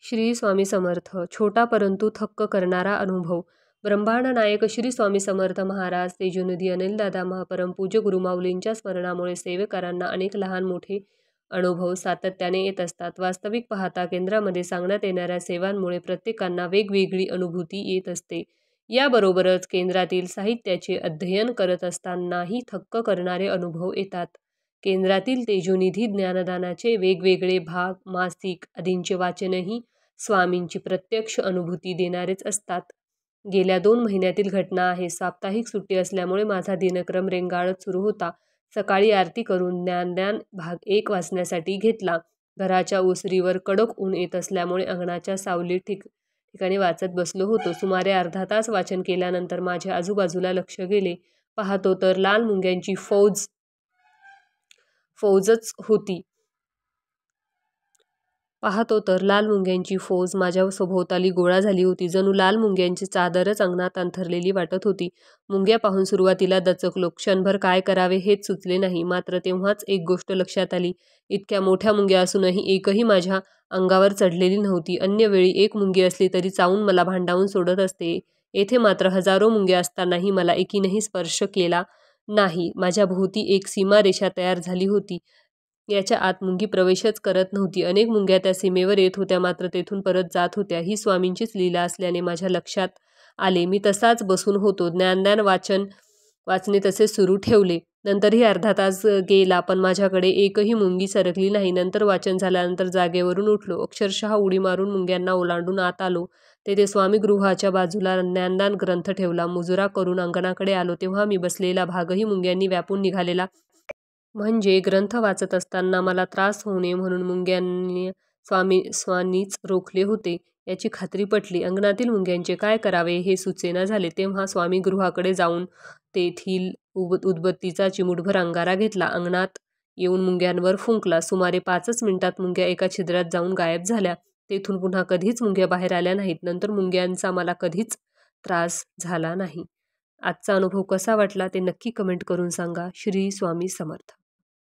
श्री स्वामी समर्थ. छोटा परंतु थक्क करणारा अनुभव. ब्रह्मांड नायक श्री स्वामी समर्थ महाराज तेजोनिधी अनिलदादा परमपूज्य गुरुमाऊलींच्या स्मरणामुळे सेवेकरांना अनेक लहान मोठे अनुभव सातत्याने येत असतात. वास्तविक पाहता केंद्रामध्ये सांगण्यात येणाऱ्या सेवांमुळे प्रत्येकांना वेगवेगळी अनुभूती येत असते. याबरोबरच केंद्रातील साहित्याचे अध्ययन करत असतानाही थक्क करणारे अनुभव येतात. केंद्रातील तेजोनिधी ज्ञानदानाचे वेगवेगळे भाग, मासिक आदींचे वाचनही स्वामींची प्रत्यक्ष अनुभूती देणारेच असतात. गेल्या 2 महिन्यातील घटना आहे. साप्ताहिक सुट्टी असल्यामुळे माझा दिनक्रम रेंगाळत सुरू होता. सकाळी आरती करून ज्ञानदान भाग 1 वाचण्यासाठी घेतला. घराच्या ओसरीवर कडक ऊन येत असल्यामुळे अंगणाच्या सावलीत ठिकाणी वाचत बसलो होतो. सुमारे अर्धा तास वाचन केल्यानंतर माझ्या आजूबाजूला लक्ष गेले. पाहतो तर लाल मुंग्यांची फौजच होती. माझ्या सभोवताली गोळा झाली होती. जणू लाल मुंग्यांची चादरच अंगणात अंथरलेली वाटत होती. मुंग्या पाहून सुरुवातीला दचकलो. क्षणभर काय करावे हेच सुचले नाही. मात्र तेव्हाच एक गोष्ट लक्षात आली. इतक्या मोठ्या मुंग्या असूनही एकही माझ्या अंगावर चढलेली नव्हती. अन्य वेळी एक मुंगी असली तरी चावून मला भांडावून सोडत असते. येथे मात्र हजारो मुंग्या असतानाही मला एकीनेही स्पर्श केला नाही. माझ्या भोवती एक सीमारेषा तयार झाली होती. याच्या आत मुंगी प्रवेशच करत नव्हती. अनेक मुंग्या त्या सीमेवर येत होत्या, मात्र तेथून परत जात होत्या. ही स्वामींचीच लीला असल्याने माझ्या लक्षात आले. मी तसाच बसून होतो. ज्ञानदान वाचणे तसे सुरू ठेवले. नंतरही अर्धा तास गेला, पण माझ्याकडे एकही मुंगी सरकली नाही. नंतर वाचन झाल्यानंतर जागेवरून उठलो. अक्षरशः उडी मारून मुंग्यांना ओलांडून आत आलो. तेथे स्वामीगृहाच्या बाजूला ज्ञानदान ग्रंथ ठेवला. मुजरा करून अंगणाकडे आलो तेव्हा मी बसलेला भागही मुंग्यांनी व्यापून निघालेला. म्हणजे ग्रंथ वाचत असताना मला त्रास होऊ नये म्हणून मुंग्यांनी स्वामींनीच रोखले होते याची खात्री पटली. अंगणातील मुंग्यांचे काय करावे हे सुचेना झाले. तेव्हा स्वामीगृहाकडे जाऊन तेथील उदबत्तीचा चिमूटभर अंगारा घेतला. अंगणात येऊन मुंग्यांवर फुंकला. सुमारे 5च मिनिटात मुंग्या एका छिद्रात जाऊन गायब झाल्या. तेथून पुन्हा कधीच मुंग्या बाहेर आल्या नाहीत. नंतर मुंग्यांचा मला कधीच त्रास झाला नाही. आजचा अनुभव कसा वाटला ते नक्की कमेंट करून सांगा. श्री स्वामी समर्थ.